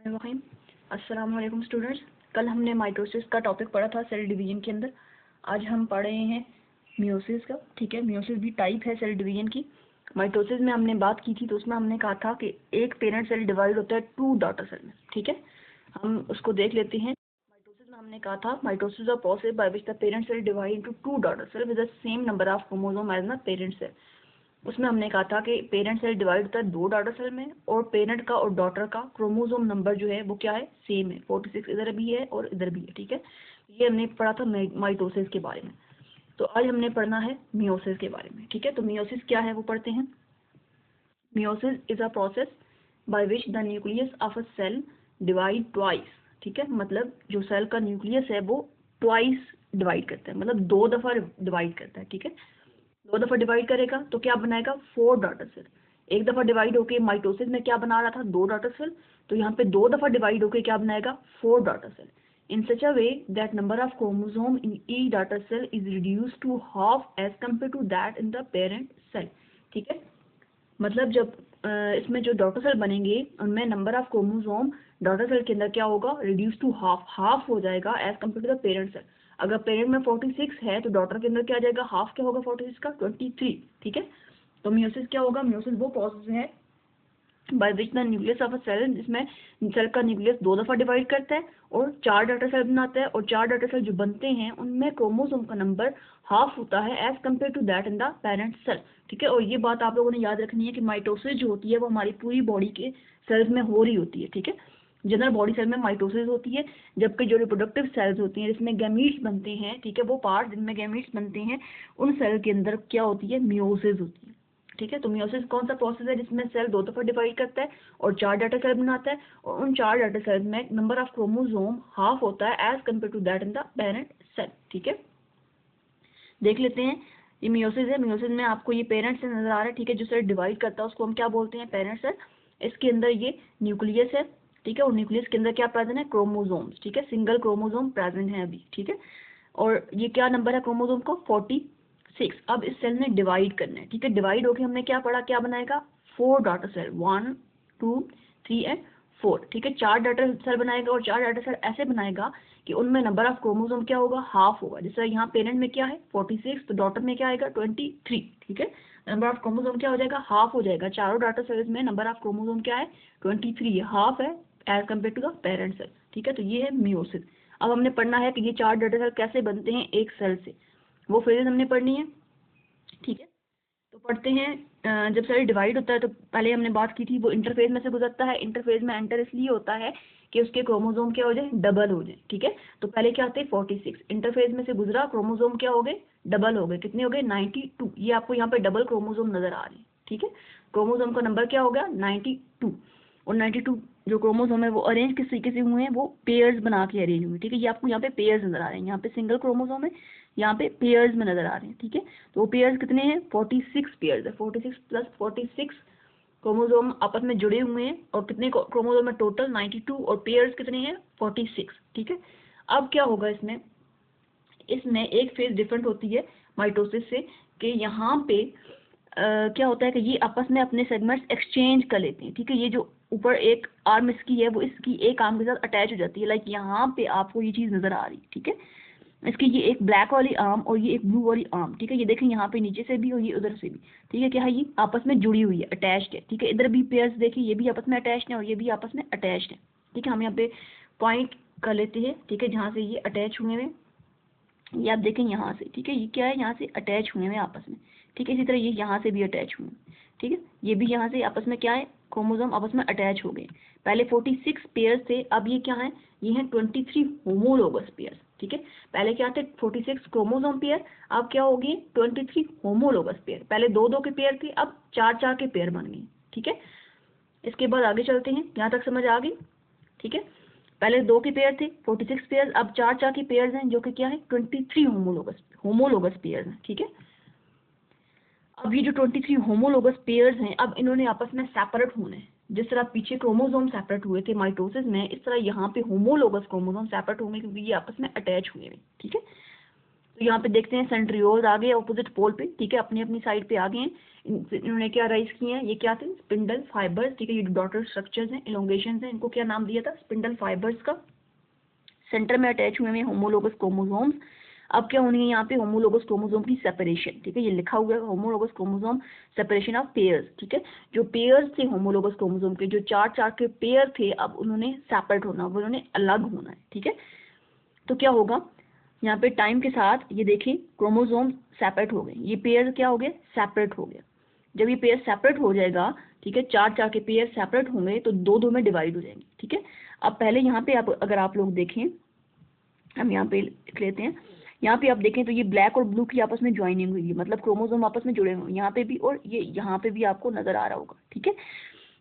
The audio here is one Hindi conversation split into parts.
बिस्मिल्लाहिर्रहमानिर्रहीम। अस्सलाम वालेकुम स्टूडेंट्स। कल हमने माइटोसिस का टॉपिक पढ़ा था सेल डिवीजन के अंदर। आज हम पढ़ रहे हैं मियोसिस का। ठीक है, मियोसिस भी टाइप है सेल डिवीजन की। माइटोसिस में हमने बात की थी तो उसमें हमने कहा था कि एक पेरेंट सेल डिवाइड होता है 2 डॉटर सेल में। ठीक है, हम उसको देख लेते हैं। माइटोसिस में हमने कहा था mitosis are process by which the parent cell divide into 2 daughter cell with the same number of chromosome as the parent cell. उसमें हमने कहा था कि पेरेंट सेल डिवाइड होता है 2 डॉटर सेल में, और पेरेंट का और डॉटर का क्रोमोसोम नंबर जो है वो क्या है, सेम है। 46 इधर भी है और इधर भी है। ठीक है, ये हमने पढ़ा था माइटोसिस के बारे में। तो आज हमने पढ़ना है मियोसिस के बारे में। ठीक है, तो मियोसिस क्या है वो पढ़ते हैं। Meiosis is a process by which the nucleus of a cell divide twice. ठीक है, मतलब जो सेल का न्यूक्लियस है वो ट्वाइस डिवाइड करता है, मतलब 2 दफा डिवाइड करता है। ठीक है, 2 दफा डिवाइड करेगा तो क्या बनाएगा, 4 डॉटर सेल। एक दफा डिवाइड होके माइटोसिस में क्या बना रहा था, 2 डॉटर सेल, तो यहाँ पे 2 दफा डिवाइड होके क्या बनाएगा, 4 daughter cell. In such a way that number of chromosome in each daughter cell is reduced to half as compare to that in the parent cell. ठीक है, मतलब जब इसमें जो डॉटर सेल बनेंगे उनमें number of chromosome daughter cell के अंदर क्या होगा, रिड्यूस टू हाफ, हाफ हो जाएगा as compare to the parent cell. अगर पेरेंट में 46 है तो डॉटर के अंदर क्या आ जाएगा, हाफ क्या होगा 46 का, 23। ठीक है, तो मियोसिस क्या होगा, मियोसिस वो प्रोसेस है by which the nucleus of a cell, जिसमें सेल का न्यूक्लियस 2 दफा डिवाइड करता है और 4 डॉटर सेल बनाता है, और 4 डॉटर सेल जो बनते हैं उनमें क्रोमोसोम का नंबर हाफ होता है as compare to that in the parent cell. ठीक है, और ये बात आप लोगों ने याद रखनी है कि माइटोसिस जो होती है वो हमारी पूरी बॉडी के सेल्स में हो रही होती है। ठीक है, जनरल बॉडी सेल में माइटोसिस होती है, जबकि जो रिप्रोडक्टिव सेल्स होती हैं जिसमें गैमीट्स बनते हैं, ठीक है, वो पार्ट जिनमें गैमीट्स बनते हैं उन सेल के अंदर क्या होती है, मियोसिस होती है। ठीक है, तो मियोसिस कौन सा प्रोसेस है जिसमें सेल 2 दफा डिवाइड करता है और 4 डाटा सेल बनाता है, और उन 4 डाटा सेल में नंबर ऑफ क्रोमोसोम हाफ होता है as compare to that in the parent cell. ठीक है, देख लेते हैं। ये मियोसिस है, मियोसिस में आपको ये पेरेंट सेल नजर आ रहा है। ठीक है, जो सेल डिवाइड करता है उसको हम क्या बोलते हैं, पेरेंट सेल। इसके अंदर ये न्यूक्लियस है। ठीक है, और न्यूक्लियस के अंदर क्या प्रेजेंट है, क्रोमोसोम्स। ठीक है, सिंगल क्रोमोसोम प्रेजेंट है अभी। ठीक है, और ये क्या नंबर है क्रोमोसोम को, 46। अब इस सेल ने डिवाइड करना है। ठीक है, डिवाइड होके हमने क्या पढ़ा, क्या बनाएगा, 4 डॉटर सेल, 1 2 3 एंड 4। ठीक है, 4 डॉटर सेल बनाएगा, और 4 डॉटर सेल ऐसे बनाएगा कि उनमें नंबर ऑफ क्रोमोसोम क्या होगा, हाफ होगा। जैसे यहाँ पेरेंट में क्या है 46, तो डॉटर में क्या आएगा 23। ठीक है, नंबर ऑफ क्रोमोसोम क्या हो जाएगा, हाफ हो जाएगा। चारों डॉटर सेल्स में नंबर ऑफ क्रोमोसोम क्या है, 23 है, हाफ है as compare to the parent cell. ठीक है, तो ये है मियोसिस। अब हमने पढ़ना है कि ये 4 डॉटर सेल कैसे बनते हैं एक सेल से, वो फेजेस हमने पढ़नी है। ठीक है, तो पढ़ते हैं। जब सेल डिवाइड होता है तो पहले हमने बात की थी वो इंटरफेज में से गुजरता है। इंटरफेज में एंटर इसलिए होता है कि उसके क्रोमोसोम क्या हो जाए, डबल हो जाए। ठीक है, तो पहले क्या आते हैं 46, इंटरफेज में से गुजरा, क्रोमोसोम क्या हो गए, डबल हो गए। कितने हो गए, 92। ये आपको यहाँ पे डबल क्रोमोसोम नजर आ रहे हैं। ठीक है, क्रोमोसोम का नंबर क्या हो गया 92, और 92 जो क्रोमोसोम है वो अरेंज किस तरीके से हुए हैं, वो पेयर्स बना के अरेंज हुए। ठीक है, ये आपको यहाँ पे पेयर्स नजर आ रहे हैं, यहाँ पे सिंगल क्रोमोसोम है, यहाँ पे पेयर्स में नजर आ रहे हैं। ठीक है, तो वो पेयर्स कितने हैं, 46 पेयर्स है, 46 प्लस 46 क्रोमोसोम आपस में जुड़े हुए हैं, और कितने क्रोमोसोम है टोटल 92, और पेयर्स कितने हैं 46। ठीक है, अब क्या होगा इसमें, इसमें एक फेज डिफरेंट होती है माइटोसिस से, कि यहाँ पे क्या होता है कि ये आपस में अपने सेगमेंट्स एक्सचेंज कर लेते हैं। ठीक है, ये जो ऊपर एक आर्म इसकी है वो इसकी एक आर्म के साथ अटैच हो जाती है, लाइक यहाँ पे आपको ये चीज़ नजर आ रही है। ठीक है, इसकी ये एक ब्लैक वाली आर्म और ये एक ब्लू वाली आर्म। ठीक है, ये देखें यहाँ पे नीचे से भी और ये उधर से भी। ठीक है, क्या है, ये आपस में जुड़ी हुई है, अटैच्ड है। ठीक है, इधर भी पेयर्स देखिए, ये भी आपस में अटैच्ड है और ये भी आपस में अटैच्ड है। ठीक है, हम यहाँ पे पॉइंट कर लेते हैं। ठीक है, जहाँ से ये अटैच हुए हैं, ये आप देखें यहाँ से। ठीक है, ये क्या है, यहाँ से अटैच हुए हैं आपस में। ठीक है, इसी तरह ये यहाँ से भी अटैच हुए हैं। ठीक है, ये भी यहाँ से आपस में क्या है, क्रोमोसोम आपस में अटैच हो गए। पहले 46 पेयर्स थे, अब ये क्या है, ये हैं 23 होमोलोगस पेयर्स। ठीक है, पहले क्या थे 46 क्रोमोसोम पेयर, अब क्या हो गए 23 होमोलोगस पेयर। पहले 2-2 के पेयर थे, अब 4-4 के पेयर बन गए। ठीक है, इसके बाद आगे चलते हैं, यहाँ तक समझ आ गई। ठीक है, पहले 2 के पेयर थे 46 पेयर, अब 4-4 के पेयर्स हैं जो कि क्या है 23 होमोलोगस पेयर्स हैं। ठीक है, अब ये जो 23 होमोलोगस पेयर्स हैं, अब इन्होंने आपस में सेपरेट होना है। जिस तरह पीछे क्रोमोसोम सेपरेट हुए थे माइटोसिस में, इस तरह यहाँ पे होमोलोगस क्रोमोसोम सेपरेट होंगे क्योंकि ये आपस में अटैच हुए हैं। ठीक है, तो यहाँ पे देखते हैं सेंट्रियोल्स आ गए ऑपोजिट पोल पे, ठीक है, अपनी अपनी साइड पे आ गए हैं। इन्होंने क्या राइज किए हैं, ये क्या थे, स्पिंडल फाइबर्स, ठीक है, ये डॉटर स्ट्रक्चर्स हैं, इलोंगेशन हैं, इनको क्या नाम दिया था, स्पिंडल फाइबर्स का। सेंटर में अटैच हुए हैं होमोलोगस क्रोमोसोम्स। अब क्या होनी है यहाँ पे, होमोलोगस क्रोमोसोम की सेपरेशन, ठीक है, ये लिखा हुआ है homologous chromosome separation of pairs, ठीक है। जो पेयर्स थे होमोलोगस क्रोमोसोम के, जो चार चार के पेयर थे, अब उन्होंने सेपरेट होना, वो उन्होंने अलग होना है, ठीक है। तो क्या होगा यहाँ पे टाइम के साथ, ये देखिए क्रोमोसोम सेपरेट हो गए, ये पेयर क्या हो गए, सेपरेट हो गया। जब ये पेयर सेपरेट हो जाएगा, ठीक है, चार चार के पेयर सेपरेट होंगे तो दो दो में डिवाइड हो जाएंगे, ठीक है। अब पहले यहाँ पे आप अगर आप लोग देखें, हम यहाँ पे लिख लेते हैं, यहाँ पे आप देखें तो ये ब्लैक और ब्लू की आपस में ज्वाइनिंग हुई है, मतलब क्रोमोसोम आपस में जुड़े हुए हैं यहाँ पे भी, और ये यहाँ पे भी आपको नजर आ रहा होगा, ठीक है।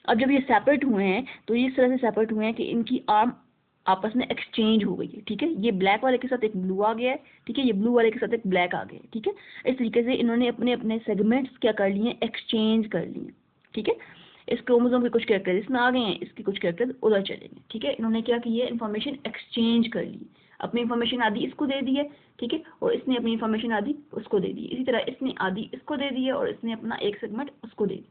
अब जब ये सेपरेट हुए हैं तो ये इस तरह से सेपरेट हुए हैं कि इनकी आर्म आपस में एक्सचेंज हो गई है, ठीक है। ये ब्लैक वाले के साथ एक ब्लू आ गया है, ठीक है, ये ब्लू वाले के साथ एक ब्लैक आ गया है, ठीक है। इस तरीके से इन्होंने अपने अपने सेगमेंट्स क्या कर लिए, एक्सचेंज कर लिए, ठीक है। इस क्रोमोसोम के कुछ कैरेक्टर इसमें आ गए हैं, इसके कुछ कैरेक्टर उधर चले गए, ठीक है। इन्होंने क्या किया, इन्फॉर्मेशन एक्सचेंज कर ली, अपनी इन्फॉर्मेशन आदि इसको दे दी है, ठीक है, और इसने अपनी इन्फॉर्मेशन आदि उसको दे दी, इसी तरह इसने आदि इसको दे दी है और इसने अपना एक सेगमेंट उसको दे दी,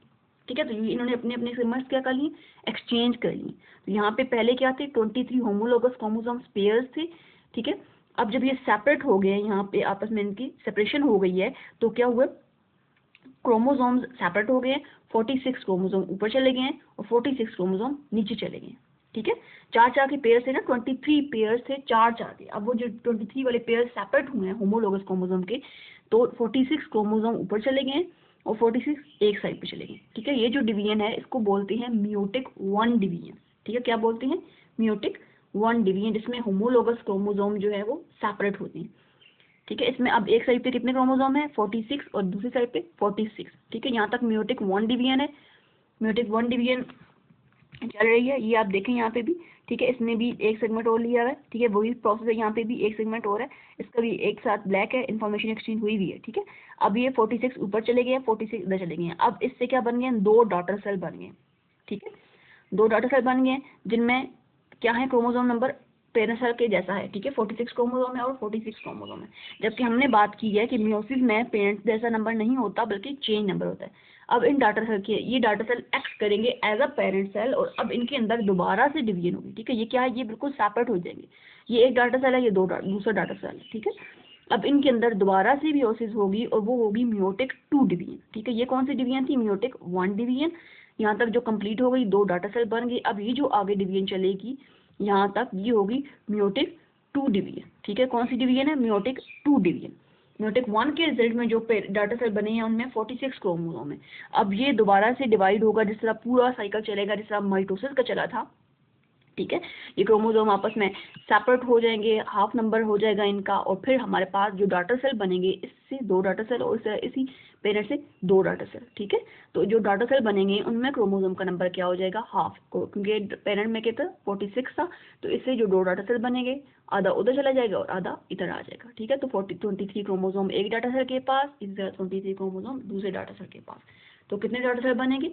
ठीक है। तो इन्होंने अपने अपने सेगमेंट्स क्या कर लिए, एक्सचेंज कर लिए। तो यहाँ पे पहले क्या थे, 23 होमोलोगस क्रोमोसोम्स पेयर्स थे, ठीक है। अब जब ये सेपरेट हो गए, यहाँ पे आपस में इनकी सेपरेशन हो गई है, तो क्या हुआ, क्रोमोसोम्स सेपरेट हो गए, 46 क्रोमोसोम ऊपर चले गए हैं और 46 क्रोमोसोम नीचे चले गए, ठीक है। चार चार के पेयर थे ना, 23 पेयर थे, चार चार के। अब वो जो 23 वाले पेयर सेपरेट हुए हैं होमोलोगस क्रोमोसोम के, तो 46 क्रोमोसोम ऊपर चले गए और 46 एक साइड पे चले गए, ठीक है। ये जो डिवीजन है इसको बोलते हैं मियोटिक वन डिवीजन, ठीक है। क्या बोलते हैं, मियोटिक वन डिवीजन, जिसमें होमोलोगस क्रोमोसोम जो है वो सेपरेट होते हैं, ठीक है। इसमें अब एक साइड पे कितने क्रोमोसोम है, 46, और दूसरी साइड पे 46, ठीक है। यहाँ तक मियोटिक वन डिवीजन है, मियोटिक वन डिवीजन चल रही है, ये आप देखें यहाँ पे भी, ठीक है। इसमें भी एक सेगमेंट और लिया है, ठीक है, वही प्रोसेस है, यहाँ पे भी एक सेगमेंट और है, इसका भी एक साथ ब्लैक है, इन्फॉर्मेशन एक्सचेंज हुई भी है, ठीक है। अब ये 46 ऊपर चले गए, 46 इधर चले गए हैं। अब इससे क्या बन गए, दो डॉटर सेल बन गए, ठीक है, दो डॉटर सेल बन गए, जिनमें क्या है, क्रोमोसोम नंबर पेरेंट सेल के जैसा है, ठीक है, 46 क्रोमोसोम है और 46 क्रोमोसोम है। जबकि हमने बात की है कि मियोसिस में पेरेंट जैसा नंबर नहीं होता बल्कि चेंज नंबर होता है। अब इन डाटा सेल के, ये डाटा सेल एक्ट करेंगे एज अ पेरेंट सेल, और अब इनके अंदर दोबारा से डिवीजन होगी, ठीक है। ये क्या है, ये बिल्कुल सेपरेट हो जाएंगे, ये एक डाटा सेल है, ये दूसरा डाटा सेल है, ठीक है। अब इनके अंदर दोबारा से मियोसिस होगी और वो होगी मियोटिक टू डिवीजन, ठीक है। ये कौन सी डिवीजन थी, मियोटिक वन डिवीजन, यहाँ तक जो कंप्लीट हो गई, दो डाटा सेल बन गई। अब ये जो आगे डिवीजन चलेगी यहाँ तक, ये होगी मियोटिक टू डिवीजन, ठीक है। कौन सी डिवीजन है, meiotic two division. Meiotic one के रिजल्ट में जो डाटा सेल बने हैं उनमें 46 क्रोमोसोम है। अब ये दोबारा से डिवाइड होगा, जिस तरह पूरा साइकिल चलेगा, जिस तरह माइटोसिस का चला था, ठीक है। ये क्रोमोसोम आपस में सेपरेट हो जाएंगे, हाफ नंबर हो जाएगा इनका, और फिर हमारे पास जो डाटा सेल बनेंगे, इससे दो डाटा सेल और इसी पेरेंट से दो डाटा सेल, ठीक है। तो जो डाटा सेल बनेंगे उनमें क्रोमोसोम का नंबर क्या हो जाएगा, हाफ, क्योंकि पेरेंट में क्या था, 46 था, तो इससे जो दो डाटा सेल बनेंगे, आधा उधर चला जाएगा और आधा इधर आ जाएगा, ठीक है। तो 23 क्रोमोसोम एक डाटा सेल के पास, इसी तरह 23 क्रोमोसोम दूसरे डाटा सेल के पास। तो कितने डाटा सेल बनेंगे,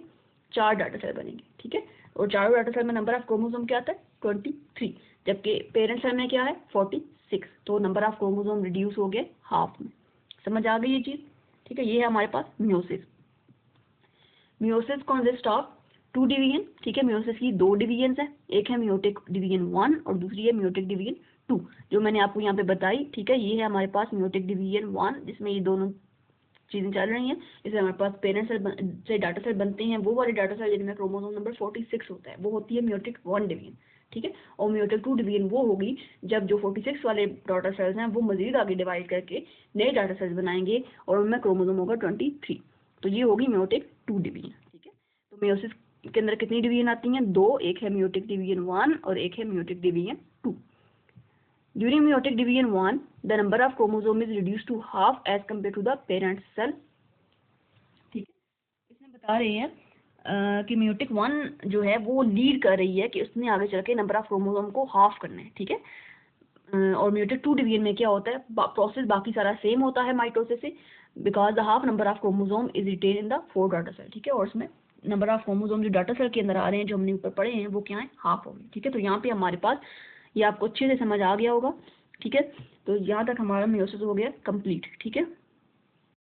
चार डाटा सेल बनेंगे, ठीक है। और चारों डाटा सेल में नंबर ऑफ क्रोमोसोम क्या आता है, 23, जबकि पेरेंट सेल में क्या है, 46। तो नंबर ऑफ क्रोमोसोम रिड्यूस हो गए हाफ में। समझ आ गई ये चीज़, ठीक है। ये है हमारे पास meiosis. Meiosis consist of two division, ठीक है। मियोसिस की दो डिवीजन है, एक है मियोटिक डिवीजन वन और दूसरी है मियोटिक डिवीजन टू, जो मैंने आपको यहाँ पे बताई, ठीक है। ये है हमारे पास मियोटिक डिवीजन वन, जिसमें ये दोनों चीज़ें चल रही हैं। इससे हमारे पास पेरेंट सेल से डाटा सेल बनते हैं, वो वाले डाटा सेल जिनमें क्रोमोसोम नंबर 46 होता है, वो होती है मियोटिक वन डिवीजन, ठीक है। और मियोटिक टू डिवीजन वो होगी जब जो 46 वाले डाटा सेल्स हैं वो मजीद आगे डिवाइड करके नए डाटा सेल्स बनाएंगे और उनमें क्रोमोसोम होगा 23, तो ये होगी मियोटिक टू डिवीजन, ठीक है। तो मियोसिस के अंदर कितनी डिवीजन आती हैं, दो, एक है मियोटिक डिवीजन वन और एक है meiotic division two. During meiotic division 1, the number of chromosome is reduced to half as compared to the parent cell. ठीक है, इसमें बता रहे हैं कि म्यूटिक वन जो है वो लीड कर रही है कि उसने आगे चल के नंबर ऑफ क्रोमोसोम को हाफ करना है, ठीक है। और म्यूटिक टू डिवीजन में क्या होता है, प्रोसेस बाकी सारा सेम होता है माइटोसिस से, because the half number of chromosome is retain in the 4 daughter cell, ठीक है। और उसमें नंबर ऑफ क्रोमोसोम जो डाटा सेल के अंदर आ रहे हैं, जो हमने ऊपर पढ़े हैं, वो क्या है, हाफ हो गए, ठीक है। तो यहाँ पे हमारे पास ये आपको अच्छे से समझ आ गया होगा ठीक है। तो यहाँ तक हमारा मियोसिस हो गया कंप्लीट, ठीक है।